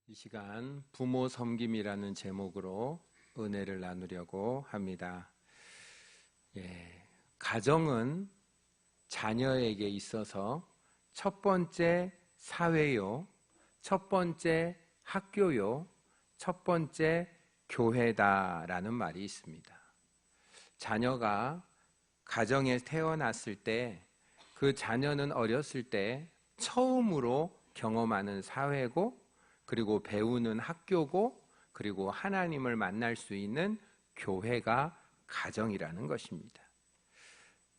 이 시간 부모 섬김이라는 제목으로 은혜를 나누려고 합니다. 가정은 자녀에게 있어서 첫 번째 사회요, 첫 번째 학교요, 첫 번째 교회다라는 말이 있습니다. 자녀가 가정에 태어났을 때 그 자녀는 어렸을 때 처음으로 경험하는 사회고, 그리고 배우는 학교고, 그리고 하나님을 만날 수 있는 교회가 가정이라는 것입니다.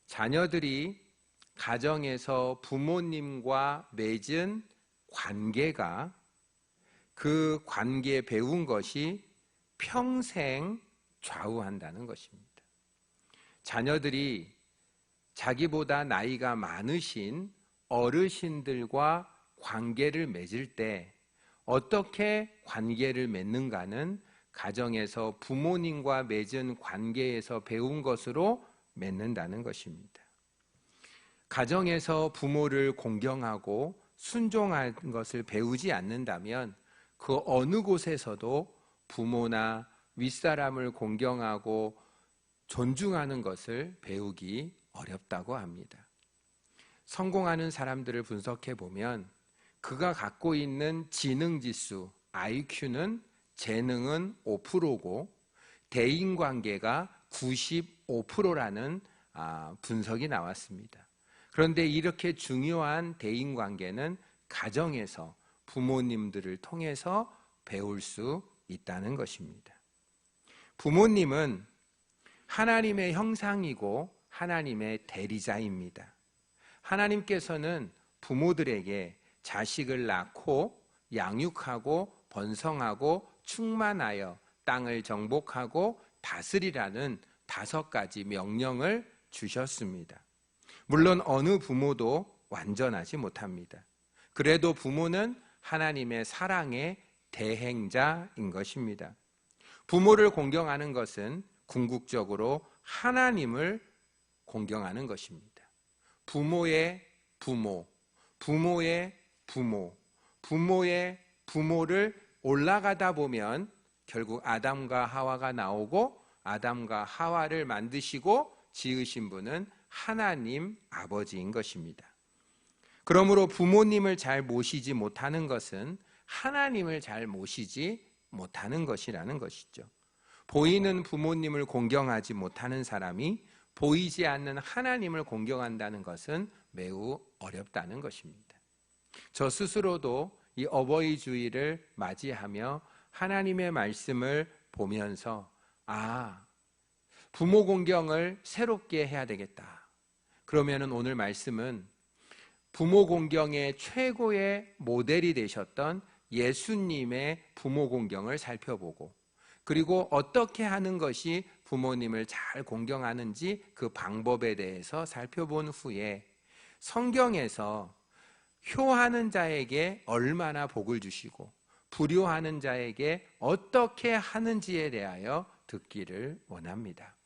자녀들이 가정에서 부모님과 맺은 관계가, 그 관계 배운 것이 평생 좌우한다는 것입니다. 자녀들이 자기보다 나이가 많으신 어르신들과 관계를 맺을 때 어떻게 관계를 맺는가는 가정에서 부모님과 맺은 관계에서 배운 것으로 맺는다는 것입니다. 가정에서 부모를 공경하고 순종하는 것을 배우지 않는다면 그 어느 곳에서도 부모나 윗사람을 공경하고 존중하는 것을 배우기 어렵다고 합니다. 성공하는 사람들을 분석해 보면 그가 갖고 있는 지능지수, IQ는 재능은 5%고 대인관계가 95%라는 분석이 나왔습니다. 그런데 이렇게 중요한 대인관계는 가정에서 부모님들을 통해서 배울 수 있다는 것입니다. 부모님은 하나님의 형상이고 하나님의 대리자입니다. 하나님께서는 부모들에게 자식을 낳고 양육하고 번성하고 충만하여 땅을 정복하고 다스리라는 5가지 명령을 주셨습니다. 물론 어느 부모도 완전하지 못합니다. 그래도 부모는 하나님의 사랑의 대행자인 것입니다. 부모를 공경하는 것은 궁극적으로 하나님을 공경하는 것입니다. 부모의 부모, 부모의 부모, 부모의 부모를 올라가다 보면 결국 아담과 하와가 나오고 아담과 하와를 만드시고 지으신 분은 하나님 아버지인 것입니다. 그러므로 부모님을 잘 모시지 못하는 것은 하나님을 잘 모시지 못하는 것이라는 것이죠. 보이는 부모님을 공경하지 못하는 사람이 보이지 않는 하나님을 공경한다는 것은 매우 어렵다는 것입니다. 저 스스로도 이 어버이 주일을 맞이하며 하나님의 말씀을 보면서 부모 공경을 새롭게 해야 되겠다. 그러면은 오늘 말씀은 부모 공경의 최고의 모델이 되셨던 예수님의 부모 공경을 살펴보고, 그리고 어떻게 하는 것이 부모님을 잘 공경하는지 그 방법에 대해서 살펴본 후에 성경에서 효하는 자에게 얼마나 복을 주시고 불효하는 자에게 어떻게 하는지에 대하여 듣기를 원합니다.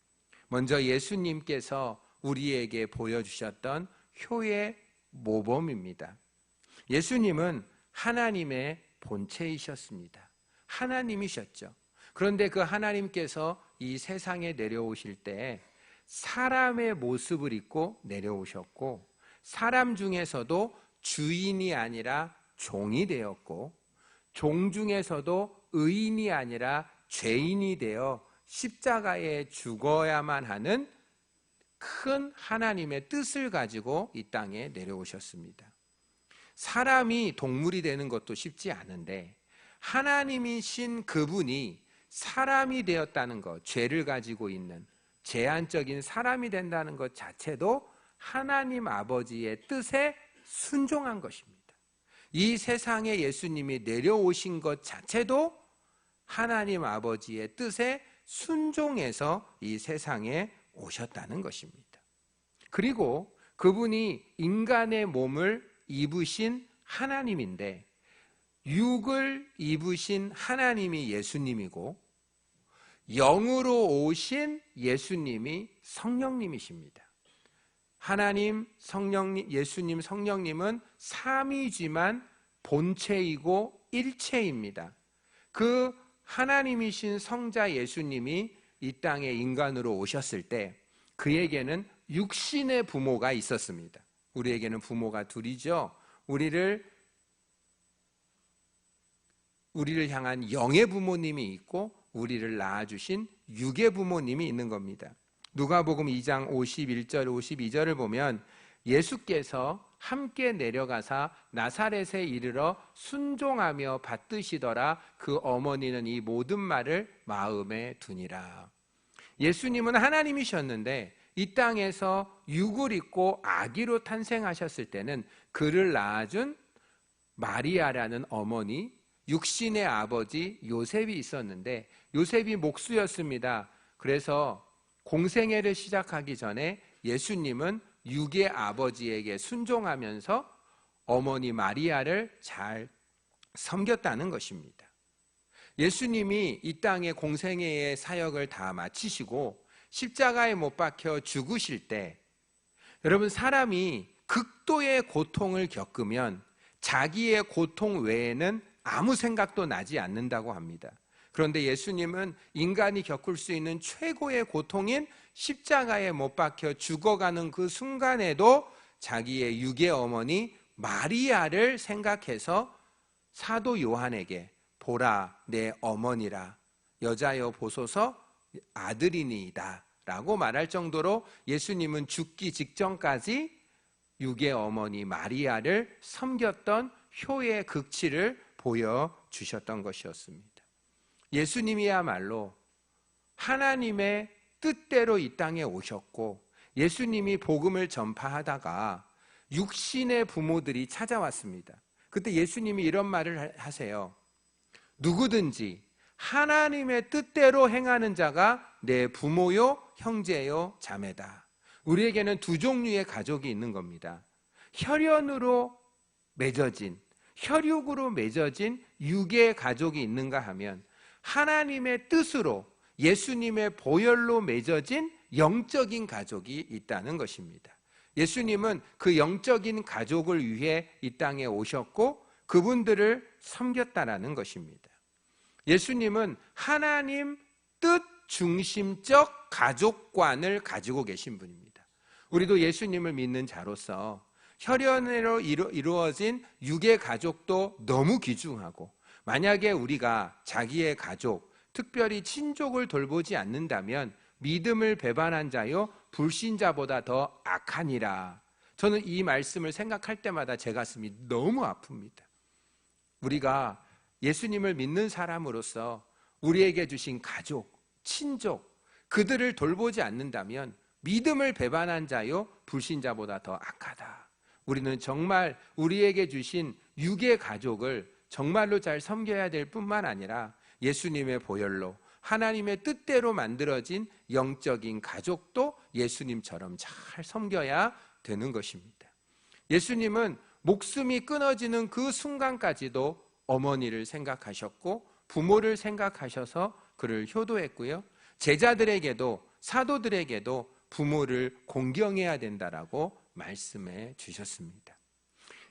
먼저 예수님께서 우리에게 보여주셨던 효의 모범입니다. 예수님은 하나님의 본체이셨습니다. 하나님이셨죠. 그런데 그 하나님께서 이 세상에 내려오실 때 사람의 모습을 입고 내려오셨고, 사람 중에서도 주인이 아니라 종이 되었고, 종 중에서도 의인이 아니라 죄인이 되어 십자가에 죽어야만 하는 큰 하나님의 뜻을 가지고 이 땅에 내려오셨습니다. 사람이 동물이 되는 것도 쉽지 않은데 하나님이신 그분이 사람이 되었다는 것, 죄를 가지고 있는 제한적인 사람이 된다는 것 자체도 하나님 아버지의 뜻에 순종한 것입니다. 이 세상에 예수님이 내려오신 것 자체도 하나님 아버지의 뜻에 순종해서 이 세상에 오셨다는 것입니다. 그리고 그분이 인간의 몸을 입으신 하나님인데, 육을 입으신 하나님이 예수님이고 영으로 오신 예수님이 성령님이십니다. 하나님, 성령님, 예수님, 성령님은 삼위지만 본체이고 일체입니다. 그 하나님이신 성자 예수님이 이 땅에 인간으로 오셨을 때 그에게는 육신의 부모가 있었습니다. 우리에게는 부모가 둘이죠. 우리를 향한 영의 부모님이 있고 우리를 낳아주신 육의 부모님이 있는 겁니다. 누가복음 2장 51절 52절을 보면 예수께서 함께 내려가사 나사렛에 이르러 순종하며 받드시더라. 그 어머니는 이 모든 말을 마음에 두니라. 예수님은 하나님이셨는데 이 땅에서 육을 입고 아기로 탄생하셨을 때는 그를 낳아준 마리아라는 어머니, 육신의 아버지 요셉이 있었는데 요셉이 목수였습니다. 그래서 공생애를 시작하기 전에 예수님은 육의 아버지에게 순종하면서 어머니 마리아를 잘 섬겼다는 것입니다. 예수님이 이 땅의 공생애의 사역을 다 마치시고 십자가에 못 박혀 죽으실 때 여러분, 사람이 극도의 고통을 겪으면 자기의 고통 외에는 아무 생각도 나지 않는다고 합니다. 그런데 예수님은 인간이 겪을 수 있는 최고의 고통인 십자가에 못 박혀 죽어가는 그 순간에도 자기의 육의 어머니 마리아를 생각해서 사도 요한에게 보라 내 어머니라, 여자여 보소서 아들이니이다 라고 말할 정도로 예수님은 죽기 직전까지 육의 어머니 마리아를 섬겼던 효의 극치를 보여주셨던 것이었습니다. 예수님이야말로 하나님의 뜻대로 이 땅에 오셨고 예수님이 복음을 전파하다가 육신의 부모들이 찾아왔습니다. 그때 예수님이 이런 말을 하세요. 누구든지 하나님의 뜻대로 행하는 자가 내 부모요, 형제요, 자매다. 우리에게는 두 종류의 가족이 있는 겁니다. 혈연으로 맺어진, 혈육으로 맺어진 육의 가족이 있는가 하면 하나님의 뜻으로 예수님의 보혈로 맺어진 영적인 가족이 있다는 것입니다. 예수님은 그 영적인 가족을 위해 이 땅에 오셨고 그분들을 섬겼다라는 것입니다. 예수님은 하나님 뜻 중심적 가족관을 가지고 계신 분입니다. 우리도 예수님을 믿는 자로서 혈연으로 이루어진 육의 가족도 너무 귀중하고 만약에 우리가 자기의 가족, 특별히 친족을 돌보지 않는다면 믿음을 배반한 자요 불신자보다 더 악하니라. 저는 이 말씀을 생각할 때마다 제 가슴이 너무 아픕니다. 우리가 예수님을 믿는 사람으로서 우리에게 주신 가족, 친족, 그들을 돌보지 않는다면 믿음을 배반한 자요 불신자보다 더 악하다. 우리는 정말 우리에게 주신 육의 가족을 정말로 잘 섬겨야 될 뿐만 아니라 예수님의 보혈로 하나님의 뜻대로 만들어진 영적인 가족도 예수님처럼 잘 섬겨야 되는 것입니다. 예수님은 목숨이 끊어지는 그 순간까지도 어머니를 생각하셨고 부모를 생각하셔서 그를 효도했고요. 제자들에게도 사도들에게도 부모를 공경해야 된다라고 말씀해 주셨습니다.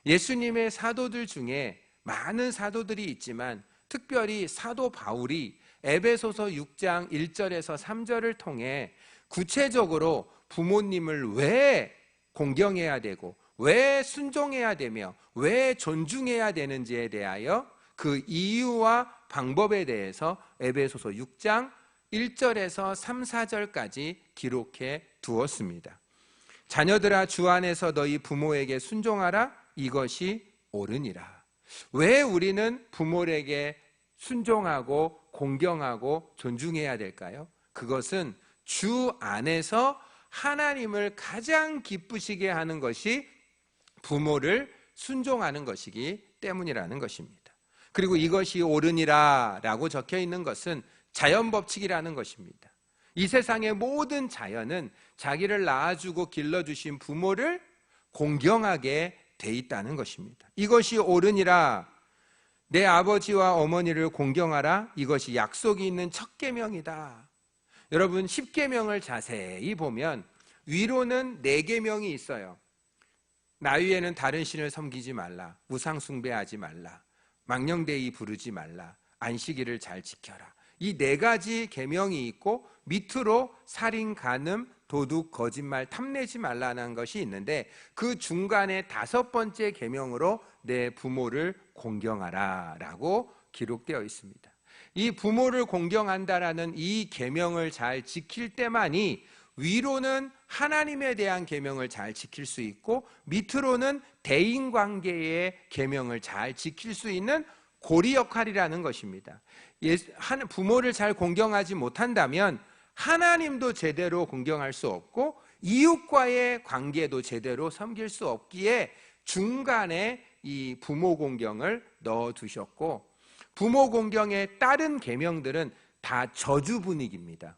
예수님의 사도들 중에 많은 사도들이 있지만 특별히 사도 바울이 에베소서 6장 1절에서 3절을 통해 구체적으로 부모님을 왜 공경해야 되고 왜 순종해야 되며 왜 존중해야 되는지에 대하여 그 이유와 방법에 대해서 에베소서 6장 1절에서 3, 4절까지 기록해 두었습니다. 자녀들아 주 안에서 너희 부모에게 순종하라. 이것이 옳으니라. 왜 우리는 부모에게 순종하고 공경하고 존중해야 될까요? 그것은 주 안에서 하나님을 가장 기쁘시게 하는 것이 부모를 순종하는 것이기 때문이라는 것입니다. 그리고 이것이 옳으니라 라고 적혀 있는 것은 자연법칙이라는 것입니다. 이 세상의 모든 자연은 자기를 낳아주고 길러주신 부모를 공경하게 돼 있다는 것입니다. 이것이 옳으니라. 내 아버지와 어머니를 공경하라. 이것이 약속이 있는 첫 계명이다. 여러분 10계명을 자세히 보면 위로는 4계명이 있어요. 나 위에는 다른 신을 섬기지 말라. 우상 숭배하지 말라. 망령되이 부르지 말라, 안식일을 잘 지켜라. 이 네 가지 계명이 있고 밑으로 살인, 간음, 도둑, 거짓말, 탐내지 말라는 것이 있는데 그 중간에 5번째 계명으로 내 부모를 공경하라 라고 기록되어 있습니다. 이 부모를 공경한다라는 이 계명을 잘 지킬 때만이 위로는 하나님에 대한 계명을 잘 지킬 수 있고 밑으로는 대인관계의 계명을 잘 지킬 수 있는 고리 역할이라는 것입니다. 부모를 잘 공경하지 못한다면 하나님도 제대로 공경할 수 없고 이웃과의 관계도 제대로 섬길 수 없기에 중간에 이 부모 공경을 넣어두셨고, 부모 공경의 다른 계명들은 다 저주 분위기입니다.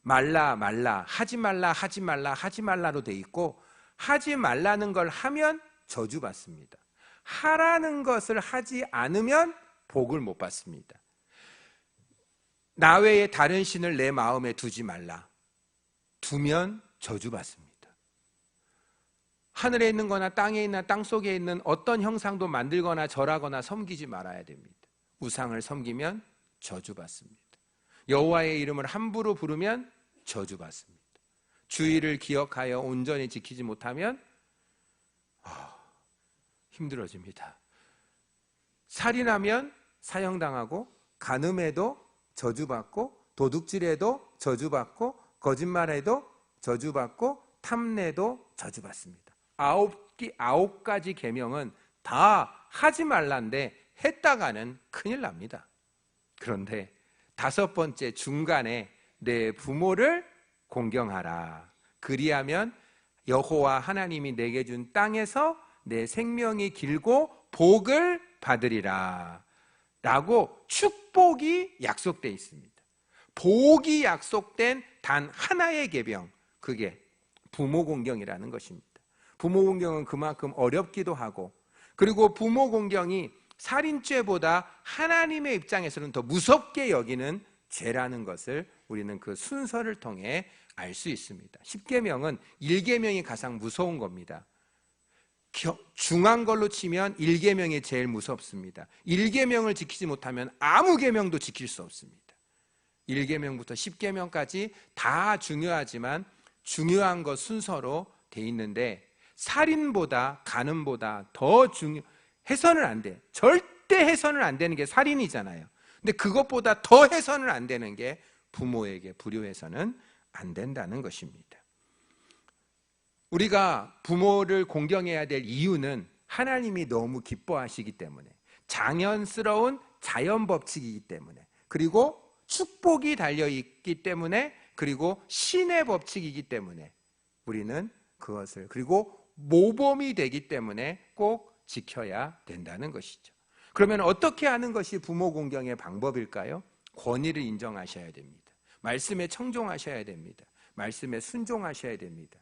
말라 말라, 하지 말라 하지 말라 하지 말라로 돼 있고, 하지 말라는 걸 하면 저주 받습니다. 하라는 것을 하지 않으면 복을 못 받습니다. 나 외에 다른 신을 내 마음에 두지 말라. 두면 저주 받습니다. 하늘에 있는 거나 땅에 있는 땅 속에 있는 어떤 형상도 만들거나 절하거나 섬기지 말아야 됩니다. 우상을 섬기면 저주 받습니다. 여호와의 이름을 함부로 부르면 저주 받습니다. 주의를 기억하여 온전히 지키지 못하면 힘들어집니다. 살인하면 사형당하고, 간음해도 저주받고, 도둑질해도 저주받고, 거짓말해도 저주받고, 탐내도 저주받습니다. 9가지 계명은 다 하지 말란데 했다가는 큰일 납니다. 그런데 5번째 중간에 내 부모를 공경하라. 그리하면 여호와 하나님이 내게 준 땅에서 내 생명이 길고 복을 받으리라 라고 축복이 약속되어 있습니다. 복이 약속된 단 하나의 계명, 그게 부모 공경이라는 것입니다. 부모 공경은 그만큼 어렵기도 하고, 그리고 부모 공경이 살인죄보다 하나님의 입장에서는 더 무섭게 여기는 죄라는 것을 우리는 그 순서를 통해 알 수 있습니다. 10계명은 1계명이 가장 무서운 겁니다. 중한 걸로 치면 1계명이 제일 무섭습니다. 1계명을 지키지 못하면 아무 계명도 지킬 수 없습니다. 1계명부터 10계명까지 다 중요하지만 중요한 것 순서로 돼 있는데, 살인보다 간음보다 더 해서는 안 돼. 절대 해서는 안 되는 게 살인이잖아요. 근데 그것보다 더 해서는 안 되는 게 부모에게 불효해서는 안 된다는 것입니다. 우리가 부모를 공경해야 될 이유는 하나님이 너무 기뻐하시기 때문에, 자연스러운 자연법칙이기 때문에, 그리고 축복이 달려있기 때문에, 그리고 신의 법칙이기 때문에 우리는 그것을, 그리고 모범이 되기 때문에 꼭 지켜야 된다는 것이죠. 그러면 어떻게 하는 것이 부모 공경의 방법일까요? 권위를 인정하셔야 됩니다. 말씀에 청종하셔야 됩니다. 말씀에 순종하셔야 됩니다.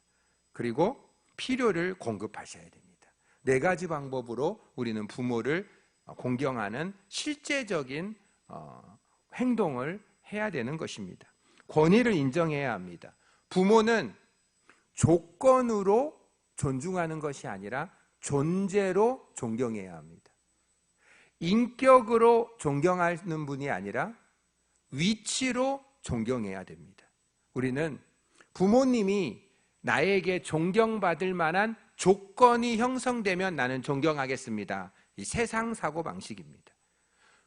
그리고 필요를 공급하셔야 됩니다. 4가지 방법으로 우리는 부모를 공경하는 실제적인 행동을 해야 되는 것입니다. 권위를 인정해야 합니다. 부모는 조건으로 존중하는 것이 아니라 존재로 존경해야 합니다. 인격으로 존경하는 분이 아니라 위치로 존경해야 됩니다. 우리는 부모님이 나에게 존경받을 만한 조건이 형성되면 나는 존경하겠습니다. 이 세상 사고방식입니다.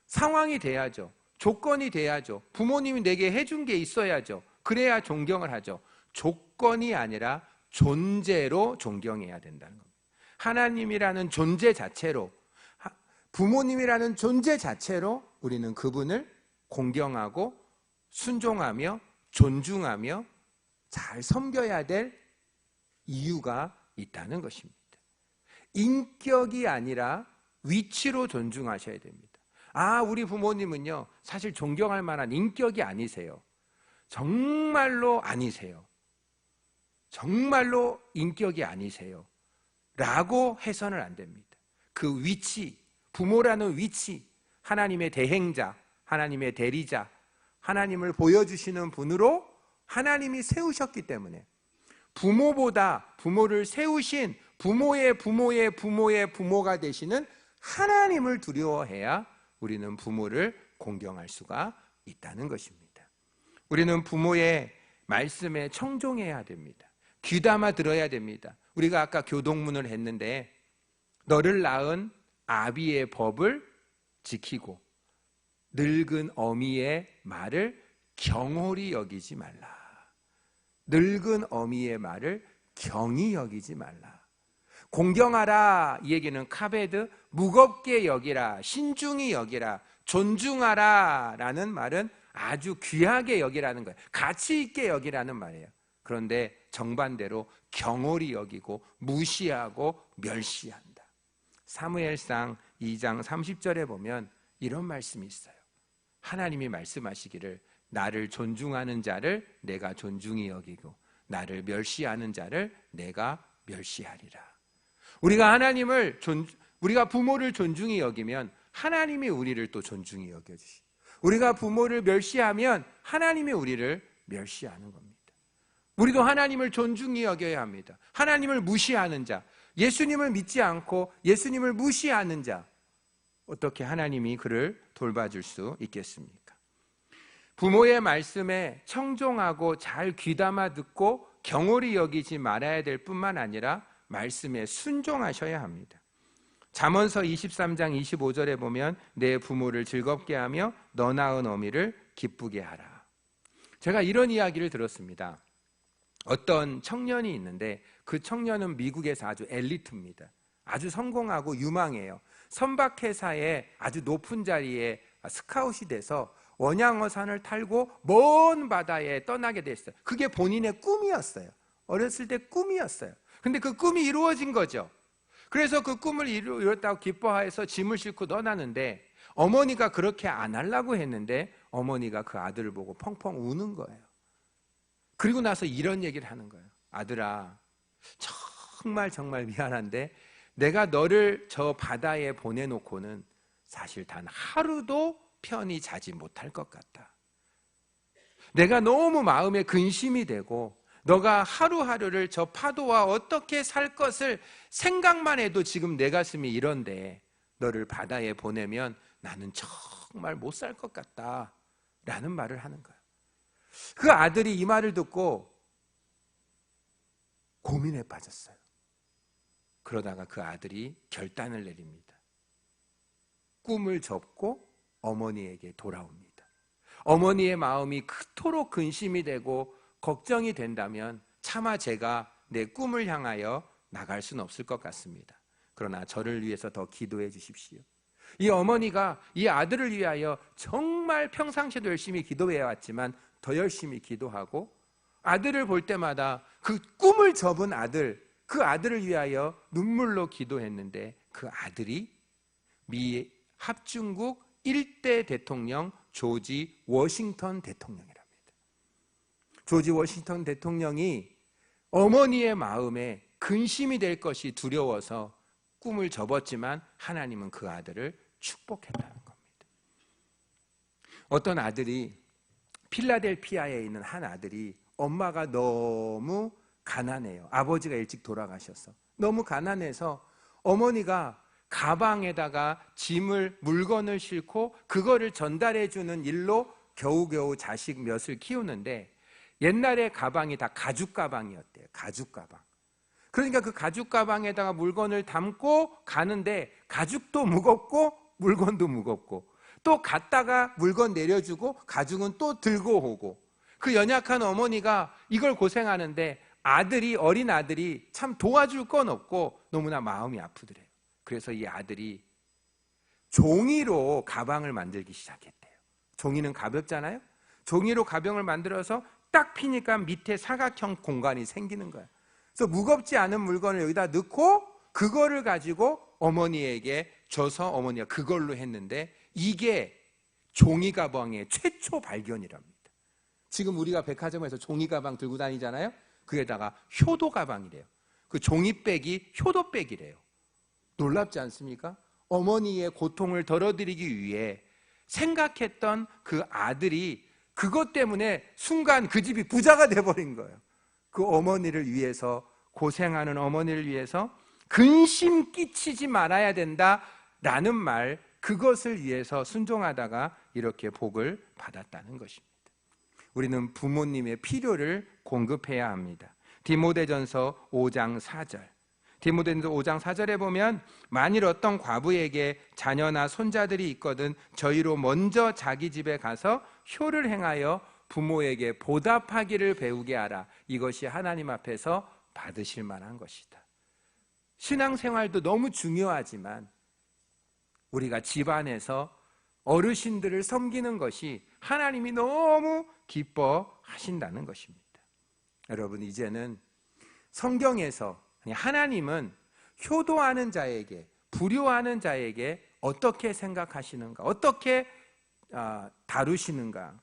상황이 돼야죠. 조건이 돼야죠. 부모님이 내게 해준 게 있어야죠. 그래야 존경을 하죠. 조건이 아니라 존재로 존경해야 된다는 겁니다. 하나님이라는 존재 자체로, 부모님이라는 존재 자체로 우리는 그분을 공경하고 순종하며 존중하며 잘 섬겨야 될 이유가 있다는 것입니다. 인격이 아니라 위치로 존중하셔야 됩니다. 우리 부모님은요, 사실 존경할 만한 인격이 아니세요. 정말로 아니세요. 정말로 인격이 아니세요. 라고 해서는 안 됩니다. 그 위치, 부모라는 위치, 하나님의 대행자, 하나님의 대리자, 하나님을 보여주시는 분으로 하나님이 세우셨기 때문에, 부모보다 부모를 세우신 부모의 부모의 부모의 부모가 되시는 하나님을 두려워해야 우리는 부모를 공경할 수가 있다는 것입니다. 우리는 부모의 말씀에 청종해야 됩니다. 귀담아 들어야 됩니다. 우리가 아까 교동문을 했는데 너를 낳은 아비의 법을 지키고 늙은 어미의 말을 경홀히 여기지 말라. 늙은 어미의 말을 경히 여기지 말라. 공경하라 이 얘기는 카베드, 무겁게 여기라, 신중히 여기라, 존중하라 라는 말은 아주 귀하게 여기라는 거예요. 가치 있게 여기라는 말이에요. 그런데 정반대로 경홀히 여기고 무시하고 멸시한다. 사무엘상 2장 30절에 보면 이런 말씀이 있어요. 하나님이 말씀하시기를 나를 존중하는 자를 내가 존중히 여기고 나를 멸시하는 자를 내가 멸시하리라. 우리가 부모를 존중히 여기면 하나님이 우리를 또 존중히 여겨주시고, 우리가 부모를 멸시하면 하나님이 우리를 멸시하는 겁니다. 우리도 하나님을 존중히 여겨야 합니다. 하나님을 무시하는 자, 예수님을 믿지 않고 예수님을 무시하는 자, 어떻게 하나님이 그를 돌봐줄 수 있겠습니까? 부모의 말씀에 청종하고 잘 귀담아 듣고 경홀히 여기지 말아야 될 뿐만 아니라 말씀에 순종하셔야 합니다. 잠언서 23장 25절에 보면 내 부모를 즐겁게 하며 너 낳은 어미를 기쁘게 하라. 제가 이런 이야기를 들었습니다. 어떤 청년이 있는데 그 청년은 미국에서 아주 엘리트입니다. 아주 성공하고 유망해요. 선박회사의 아주 높은 자리에 스카웃이 돼서 원양어선을 탈고 먼 바다에 떠나게 됐어요. 그게 본인의 꿈이었어요. 어렸을 때 꿈이었어요. 근데 그 꿈이 이루어진 거죠. 그래서 그 꿈을 이뤘다고 기뻐해서 짐을 싣고 떠나는데 어머니가 그렇게 안 하려고 했는데 어머니가 그 아들을 보고 펑펑 우는 거예요. 그리고 나서 이런 얘기를 하는 거예요. 아들아, 정말 미안한데 내가 너를 저 바다에 보내놓고는 사실 단 하루도 편히 자지 못할 것 같다. 내가 너무 마음에 근심이 되고 너가 하루하루를 저 파도와 어떻게 살 것을 생각만 해도 지금 내 가슴이 이런데 너를 바다에 보내면 나는 정말 못 살 것 같다 라는 말을 하는 거예요. 그 아들이 이 말을 듣고 고민에 빠졌어요. 그러다가 그 아들이 결단을 내립니다. 꿈을 접고 어머니에게 돌아옵니다. 어머니의 마음이 그토록 근심이 되고 걱정이 된다면 차마 제가 내 꿈을 향하여 나갈 수는 없을 것 같습니다. 그러나 저를 위해서 더 기도해 주십시오. 이 어머니가 이 아들을 위하여 정말 평상시에도 열심히 기도해 왔지만 더 열심히 기도하고 아들을 볼 때마다 그 꿈을 접은 아들, 그 아들을 위하여 눈물로 기도했는데 그 아들이 미 합중국 1대 대통령 조지 워싱턴 대통령이랍니다. 조지 워싱턴 대통령이 어머니의 마음에 근심이 될 것이 두려워서 꿈을 접었지만 하나님은 그 아들을 축복했다는 겁니다. 어떤 아들이 필라델피아에 있는 한 아들이 엄마가 너무 가난해요. 아버지가 일찍 돌아가셔서 너무 가난해서 어머니가 가방에다가 물건을 싣고 그거를 전달해 주는 일로 겨우겨우 자식 몇을 키우는데 옛날에 가방이 다 가죽 가방이었대요. 가죽 가방. 그러니까 그 가죽 가방에다가 물건을 담고 가는데 가죽도 무겁고 물건도 무겁고 또 갔다가 물건 내려주고 가죽은 또 들고 오고 그 연약한 어머니가 이걸 고생하는데 어린 아들이 참 도와줄 건 없고 너무나 마음이 아프더래요. 그래서 이 아들이 종이로 가방을 만들기 시작했대요. 종이는 가볍잖아요. 종이로 가방을 만들어서 딱 피니까 밑에 사각형 공간이 생기는 거예요. 그래서 무겁지 않은 물건을 여기다 넣고 그거를 가지고 어머니에게 줘서 어머니가 그걸로 했는데 이게 종이 가방의 최초 발견이랍니다. 지금 우리가 백화점에서 종이 가방 들고 다니잖아요. 그게다가 효도 가방이래요. 그 종이백이 효도백이래요. 놀랍지 않습니까? 어머니의 고통을 덜어드리기 위해 생각했던 그 아들이 그것 때문에 순간 그 집이 부자가 돼버린 거예요. 그 어머니를 위해서, 고생하는 어머니를 위해서 근심 끼치지 말아야 된다 라는 말, 그것을 위해서 순종하다가 이렇게 복을 받았다는 것입니다. 우리는 부모님의 필요를 공급해야 합니다. 디모데전서 5장 4절. 디모데전서 5장 4절에 보면 만일 어떤 과부에게 자녀나 손자들이 있거든 저희로 먼저 자기 집에 가서 효를 행하여 부모에게 보답하기를 배우게 하라. 이것이 하나님 앞에서 받으실 만한 것이다. 신앙생활도 너무 중요하지만 우리가 집안에서 어르신들을 섬기는 것이 하나님이 너무 기뻐하신다는 것입니다. 여러분, 이제는 성경에서 하나님은 효도하는 자에게, 불효하는 자에게 어떻게 생각하시는가, 어떻게 다루시는가.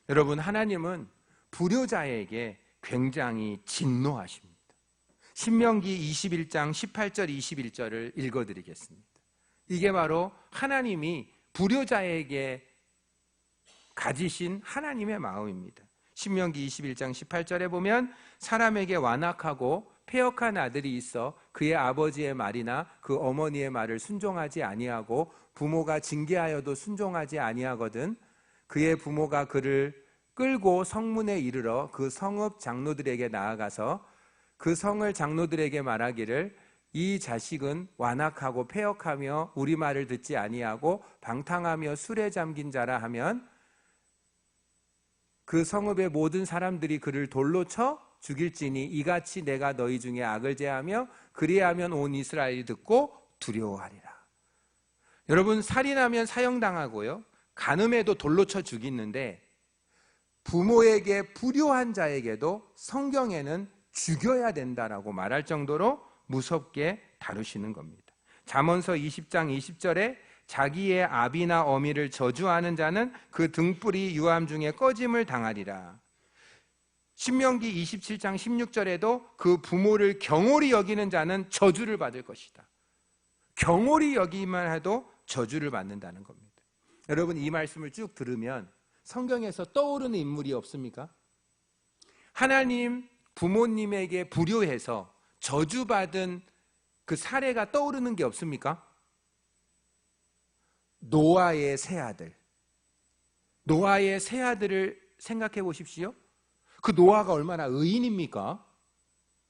여러분, 하나님은 불효자에게 굉장히 진노하십니다. 신명기 21장 18절 21절을 읽어드리겠습니다. 이게 바로 하나님이 불효자에게 가지신 하나님의 마음입니다. 신명기 21장 18절에 보면 사람에게 완악하고 패역한 아들이 있어 그의 아버지의 말이나 그 어머니의 말을 순종하지 아니하고 부모가 징계하여도 순종하지 아니하거든 그의 부모가 그를 끌고 성문에 이르러 그 성읍 장로들에게 나아가서 그 성을 장로들에게 말하기를 이 자식은 완악하고 패역하며 우리 말을 듣지 아니하고 방탕하며 술에 잠긴 자라 하면 그 성읍의 모든 사람들이 그를 돌로 쳐 죽일지니 이같이 내가 너희 중에 악을 제하며 그리하면 온 이스라엘이 듣고 두려워하리라. 여러분, 살인하면 사형당하고요, 간음해도 돌로 쳐 죽이는데 부모에게 불효한 자에게도 성경에는 죽여야 된다라고 말할 정도로 무섭게 다루시는 겁니다. 잠언서 20장 20절에 자기의 아비나 어미를 저주하는 자는 그 등불이 유암 중에 꺼짐을 당하리라. 신명기 27장 16절에도 그 부모를 경홀히 여기는 자는 저주를 받을 것이다. 경홀히 여기만 해도 저주를 받는다는 겁니다. 여러분, 이 말씀을 쭉 들으면 성경에서 떠오르는 인물이 없습니까? 하나님 부모님에게 불효해서 저주받은 그 사례가 떠오르는 게 없습니까? 노아의 세 아들. 노아의 세 아들을 생각해 보십시오. 그 노아가 얼마나 의인입니까?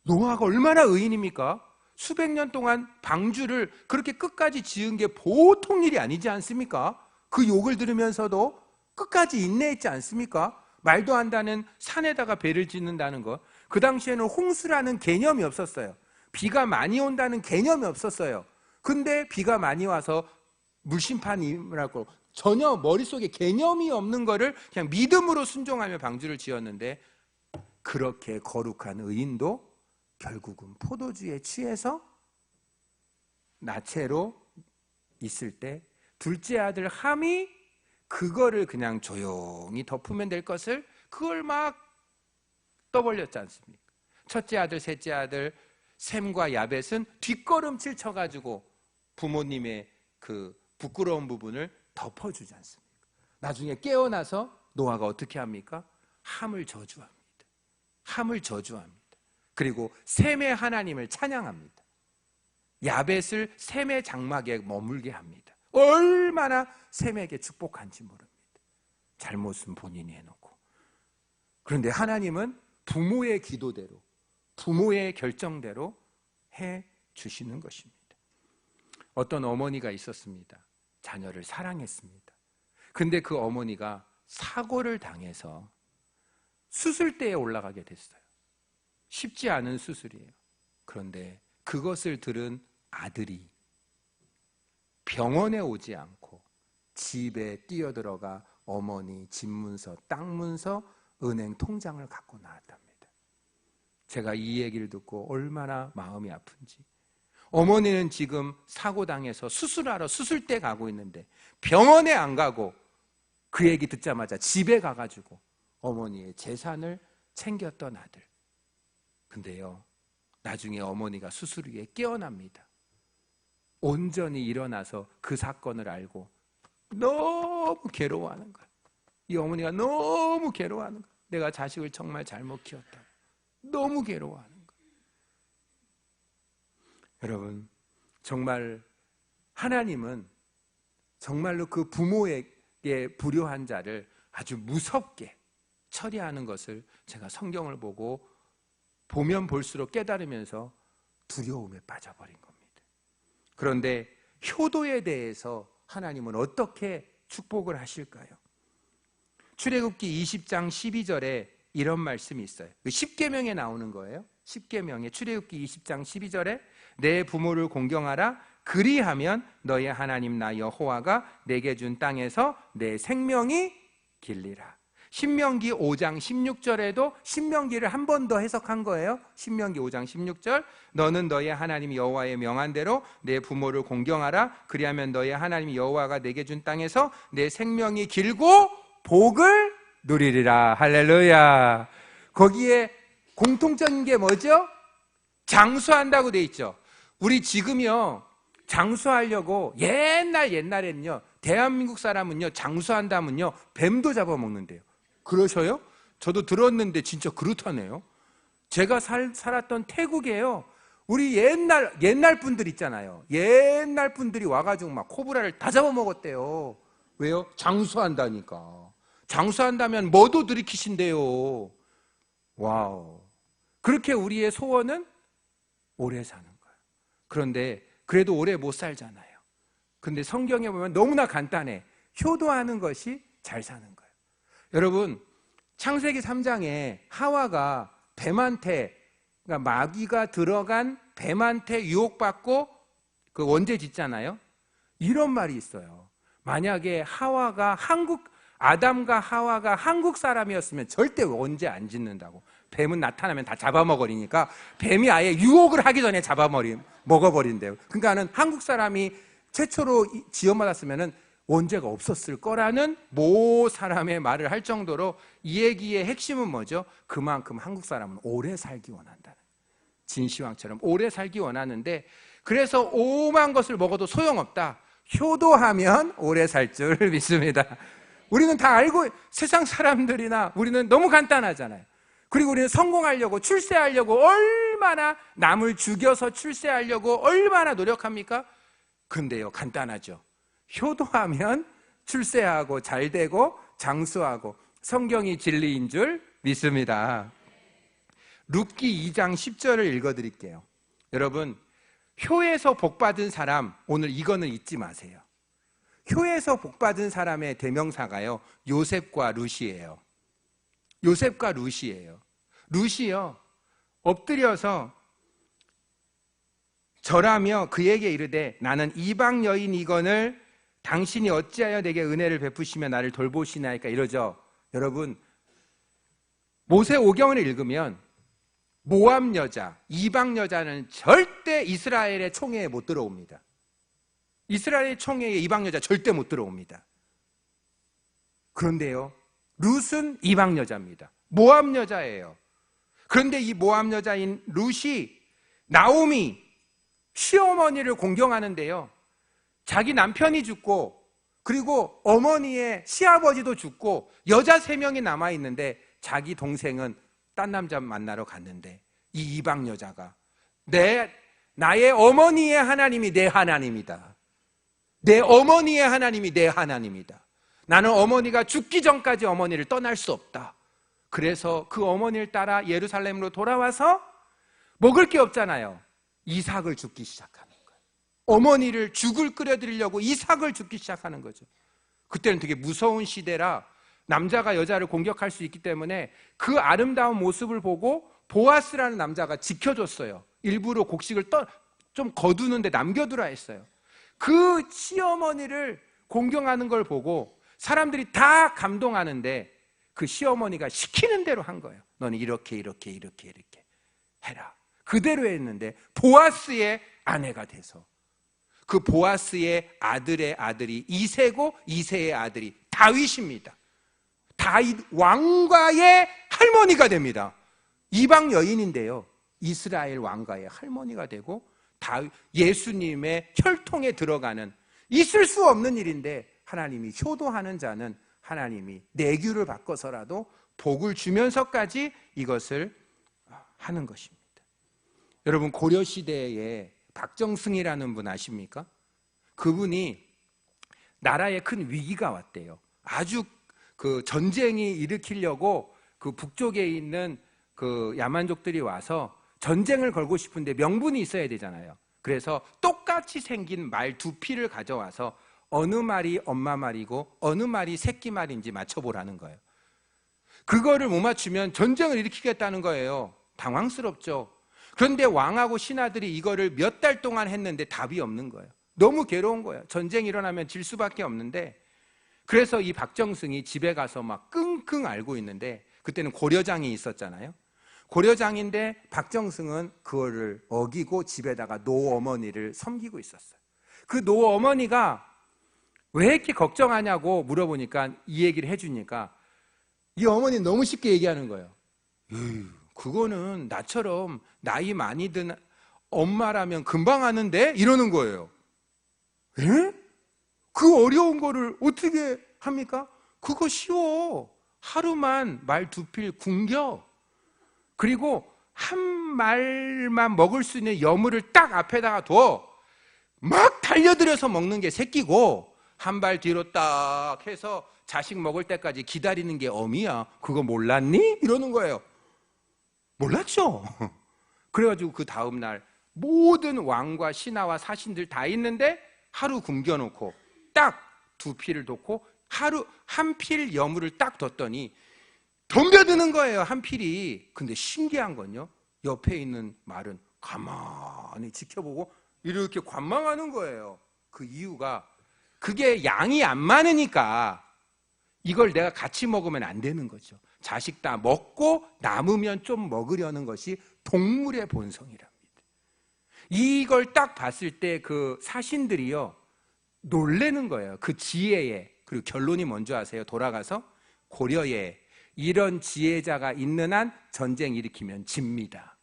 노아가 얼마나 의인입니까? 수백 년 동안 방주를 그렇게 끝까지 지은 게 보통 일이 아니지 않습니까? 그 욕을 들으면서도 끝까지 인내했지 않습니까? 말도 안다는 산에다가 배를 짓는다는 것. 그 당시에는 홍수라는 개념이 없었어요. 비가 많이 온다는 개념이 없었어요. 근데 비가 많이 와서 물심판이라고 전혀 머릿속에 개념이 없는 거를 그냥 믿음으로 순종하며 방주를 지었는데, 그렇게 거룩한 의인도 결국은 포도주에 취해서 나체로 있을 때 둘째 아들 함이 그거를 그냥 조용히 덮으면 될 것을 그걸 막 떠벌렸지 않습니까? 첫째 아들, 셋째 아들 셈과 야벳은 뒷걸음질 쳐가지고 부모님의 그 부끄러운 부분을 덮어주지 않습니까? 나중에 깨어나서 노아가 어떻게 합니까? 함을 저주합니다. 함을 저주합니다. 그리고 셈의 하나님을 찬양합니다. 야벳을 셈의 장막에 머물게 합니다. 얼마나 셈에게 축복한지 모릅니다. 잘못은 본인이 해놓고. 그런데 하나님은 부모의 기도대로, 부모의 결정대로 해 주시는 것입니다. 어떤 어머니가 있었습니다. 자녀를 사랑했습니다. 근데 그 어머니가 사고를 당해서 수술대에 올라가게 됐어요. 쉽지 않은 수술이에요. 그런데 그것을 들은 아들이 병원에 오지 않고 집에 뛰어들어가 어머니 집 문서, 땅 문서, 은행 통장을 갖고 나왔답니다. 제가 이 얘기를 듣고 얼마나 마음이 아픈지. 어머니는 지금 사고당해서 수술하러 수술대 가고 있는데 병원에 안 가고 그 얘기 듣자마자 집에 가가지고 어머니의 재산을 챙겼던 아들. 근데요, 나중에 어머니가 수술 후에 깨어납니다. 온전히 일어나서 그 사건을 알고 너무 괴로워하는 거야. 이 어머니가 너무 괴로워하는 거야. 내가 자식을 정말 잘못 키웠다. 너무 괴로워하는 거야. 여러분, 정말 하나님은 정말로 그 부모에게 불효한 자를 아주 무섭게 처리하는 것을 제가 성경을 보면 볼수록 깨달으면서 두려움에 빠져버린 겁니다. 그런데 효도에 대해서 하나님은 어떻게 축복을 하실까요? 출애굽기 20장 12절에 이런 말씀이 있어요. 10계명에 나오는 거예요. 10계명에 출애굽기 20장 12절에 내 부모를 공경하라. 그리하면 너의 하나님 나 여호와가 내게 준 땅에서 내 생명이 길리라. 신명기 5장 16절에도 신명기를 한 번 더 해석한 거예요. 신명기 5장 16절 너는 너의 하나님 여호와의 명한 대로 내 부모를 공경하라. 그리하면 너의 하나님 여호와가 내게 준 땅에서 내 생명이 길고 복을 누리리라. 할렐루야. 거기에 공통적인 게 뭐죠? 장수한다고 돼 있죠. 우리 지금요 장수하려고 옛날에는요 대한민국 사람은요 장수한다면요 뱀도 잡아먹는데요. 그러셔요? 저도 들었는데 진짜 그렇다네요. 제가 살았던 태국에요 우리 옛날 분들 있잖아요. 옛날 분들이 와가지고 막 코브라를 다 잡아먹었대요. 왜요? 장수한다니까. 장수한다면 뭐도 들이키신대요. 와우. 그렇게 우리의 소원은 오래 사는 거예요. 그런데 그래도 오래 못 살잖아요. 근데 성경에 보면 너무나 간단해. 효도하는 것이 잘 사는 거예요. 여러분 창세기 3장에 하와가 뱀한테, 그러니까 마귀가 들어간 뱀한테 유혹받고 그 원죄 짓잖아요. 이런 말이 있어요. 만약에 아담과 하와가 한국 사람이었으면 절대 원죄 안 짓는다고. 뱀은 나타나면 다 잡아먹으니까 뱀이 아예 유혹을 하기 전에 먹어버린대요. 그러니까는 한국 사람이 최초로 지원받았으면은 원죄가 없었을 거라는 모 사람의 말을 할 정도로 이 얘기의 핵심은 뭐죠? 그만큼 한국 사람은 오래 살기 원한다는, 진시황처럼 오래 살기 원하는데, 그래서 오만 것을 먹어도 소용없다. 효도하면 오래 살 줄 믿습니다. 우리는 다 알고, 세상 사람들이나 우리는 너무 간단하잖아요. 그리고 우리는 성공하려고, 출세하려고 얼마나 남을 죽여서 출세하려고 얼마나 노력합니까? 근데요, 간단하죠. 효도하면 출세하고 잘되고 장수하고 성경이 진리인 줄 믿습니다. 룻기 2장 10절을 읽어드릴게요. 여러분, 효에서 복받은 사람, 오늘 이거는 잊지 마세요. 효에서 복받은 사람의 대명사가요, 요셉과 룻이에요. 요셉과 룻이에요. 룻이요, 엎드려서 절하며 그에게 이르되 나는 이방 여인이거늘 당신이 어찌하여 내게 은혜를 베푸시며 나를 돌보시나이까, 이러죠. 여러분, 모세오경을 읽으면 모압 여자, 이방 여자는 절대 이스라엘의 총회에 못 들어옵니다. 이스라엘의 총회에 이방 여자 절대 못 들어옵니다. 그런데요, 룻은 이방 여자입니다. 모압 여자예요. 그런데 이 모압 여자인 룻이 나오미 시어머니를 공경하는데요, 자기 남편이 죽고 그리고 어머니의 시아버지도 죽고 여자 3명이 남아있는데 자기 동생은 딴 남자 만나러 갔는데 이 이방 여자가 나의 어머니의 하나님이 내 하나님이다. 내 어머니의 하나님이 내 하나님이다. 나는 어머니가 죽기 전까지 어머니를 떠날 수 없다. 그래서 그 어머니를 따라 예루살렘으로 돌아와서 먹을 게 없잖아요. 이삭을 줍기 시작하는 거예요. 어머니를 죽을 끓여드리려고 이삭을 줍기 시작하는 거죠. 그때는 되게 무서운 시대라 남자가 여자를 공격할 수 있기 때문에 그 아름다운 모습을 보고 보아스라는 남자가 지켜줬어요. 일부러 곡식을 좀 거두는데 남겨두라 했어요. 그 시어머니를 공경하는 걸 보고 사람들이 다 감동하는데 그 시어머니가 시키는 대로 한 거예요. 너는 이렇게 해라. 그대로 했는데 보아스의 아내가 돼서 그 보아스의 아들의 아들이 이새고 이새의 아들이 다윗입니다. 다윗 왕가의 할머니가 됩니다. 이방 여인인데요, 이스라엘 왕가의 할머니가 되고 예수님의 혈통에 들어가는, 있을 수 없는 일인데 하나님이 효도하는 자는 하나님이 내규를 바꿔서라도 복을 주면서까지 이것을 하는 것입니다. 여러분, 고려시대에 박정승이라는 분 아십니까? 그분이 나라에 큰 위기가 왔대요. 아주 그 전쟁이 일으키려고 그 북쪽에 있는 그 야만족들이 와서 전쟁을 걸고 싶은데 명분이 있어야 되잖아요. 그래서 똑같이 생긴 말 두 피를 가져와서 어느 말이 엄마 말이고 어느 말이 새끼 말인지 맞춰보라는 거예요. 그거를 못 맞추면 전쟁을 일으키겠다는 거예요. 당황스럽죠. 그런데 왕하고 신하들이 이거를 몇 달 동안 했는데 답이 없는 거예요. 너무 괴로운 거예요. 전쟁이 일어나면 질 수밖에 없는데, 그래서 이 박정승이 집에 가서 막 끙끙 앓고 있는데, 그때는 고려장이 있었잖아요. 고려장인데 박정승은 그거를 어기고 집에다가 노어머니를 섬기고 있었어요. 그 노어머니가 왜 이렇게 걱정하냐고 물어보니까 이 얘기를 해주니까 이 어머니는 너무 쉽게 얘기하는 거예요. 그거는 나처럼 나이 많이 든 엄마라면 금방 하는데? 이러는 거예요. 에? 그 어려운 거를 어떻게 합니까? 그거 쉬워. 하루만 말 두 필 굶겨. 그리고 한 말만 먹을 수 있는 여물을 딱 앞에다가 둬. 막 달려들여서 먹는 게 새끼고, 한 발 뒤로 딱 해서 자식 먹을 때까지 기다리는 게 어미야. 그거 몰랐니? 이러는 거예요. 몰랐죠? 그래가지고 그 다음날 모든 왕과 신하와 사신들 다 있는데 하루 굶겨놓고 딱 두 필을 뒀고 하루 한 필 여물을 딱 뒀더니 덤벼드는 거예요, 한 필이. 근데 신기한 건요, 옆에 있는 말은 가만히 지켜보고 이렇게 관망하는 거예요. 그 이유가, 그게 양이 안 많으니까 이걸 내가 같이 먹으면 안 되는 거죠. 자식 다 먹고 남으면 좀 먹으려는 것이 동물의 본성이랍니다. 이걸 딱 봤을 때 그 사신들이요, 놀래는 거예요. 그 지혜에. 그리고 결론이 뭔지 아세요? 돌아가서 고려에 이런 지혜자가 있는 한 전쟁 일으키면 집니다.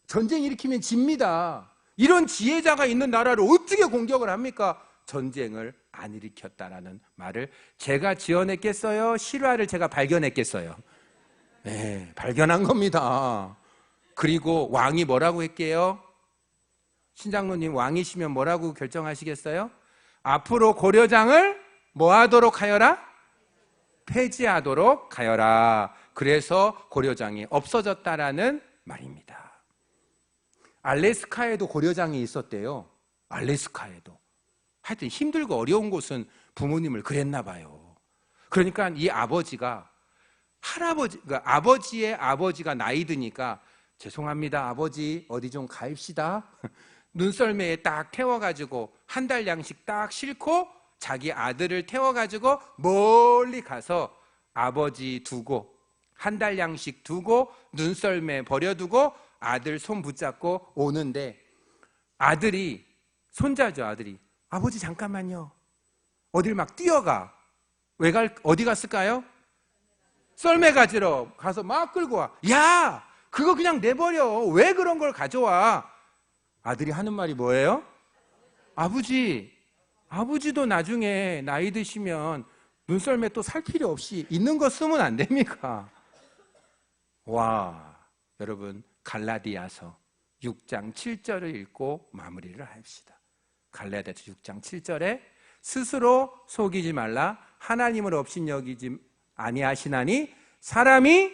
전쟁 일으키면 집니다. 이런 지혜자가 있는 나라를 어떻게 공격을 합니까? 전쟁을 안 일으켰다라는 말을 제가 지어냈겠어요? 실화를 제가 발견했겠어요? 네, 발견한 겁니다. 그리고 왕이 뭐라고 했게요? 신장로님, 왕이시면 뭐라고 결정하시겠어요? 앞으로 고려장을 뭐 하도록 하여라? 폐지하도록 하여라. 그래서 고려장이 없어졌다라는 말입니다. 알래스카에도 고려장이 있었대요. 알래스카에도. 하여튼 힘들고 어려운 곳은 부모님을 그랬나 봐요. 그러니까 이 아버지가 그러니까 아버지의 아버지가 나이 드니까 죄송합니다, 아버지 어디 좀 가입시다. 눈썰매에 딱 태워가지고 한 달 양식 딱 싣고 자기 아들을 태워가지고 멀리 가서 아버지 두고 한 달 양식 두고 눈썰매 버려두고 아들 손 붙잡고 오는데, 아들이, 손자죠, 아들이, 아버지 잠깐만요, 어딜 막 뛰어가. 어디 갔을까요? 썰매 가지러 가서 막 끌고 와. 야, 그거 그냥 내버려. 왜 그런 걸 가져와? 아들이 하는 말이 뭐예요? 아버지도 나중에 나이 드시면 눈썰매 또 살 필요 없이 있는 거 쓰면 안 됩니까? 와, 여러분, 갈라디아서 6장 7절을 읽고 마무리를 합시다. 갈라디아서 6장 7절에 스스로 속이지 말라. 하나님을 업신여기지 아니하시나니 사람이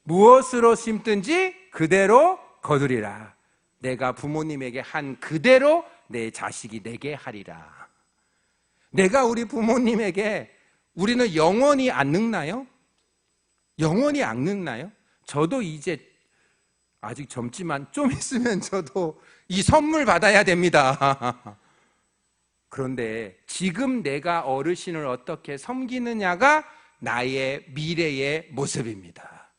무엇으로 심든지 그대로 거두리라. 내가 부모님에게 한 그대로 내 자식이 내게 하리라. 내가 우리 부모님에게, 우리는 영원히 안 늙나요? 영원히 안 늙나요? 저도 이제 아직 젊지만 좀 있으면 저도 이 선물 받아야 됩니다. 그런데 지금 내가 어르신을 어떻게 섬기느냐가 나의 미래의 모습입니다.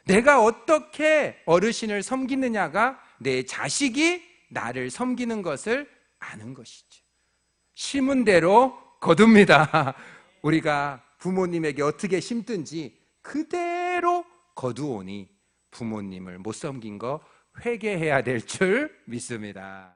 내가 어떻게 어르신을 섬기느냐가 내 자식이 나를 섬기는 것을 아는 것이죠. 심은 대로 거둡니다. 우리가 부모님에게 어떻게 심든지 그대로 거두오니 부모님을 못 섬긴 거 회개해야 될 줄 믿습니다.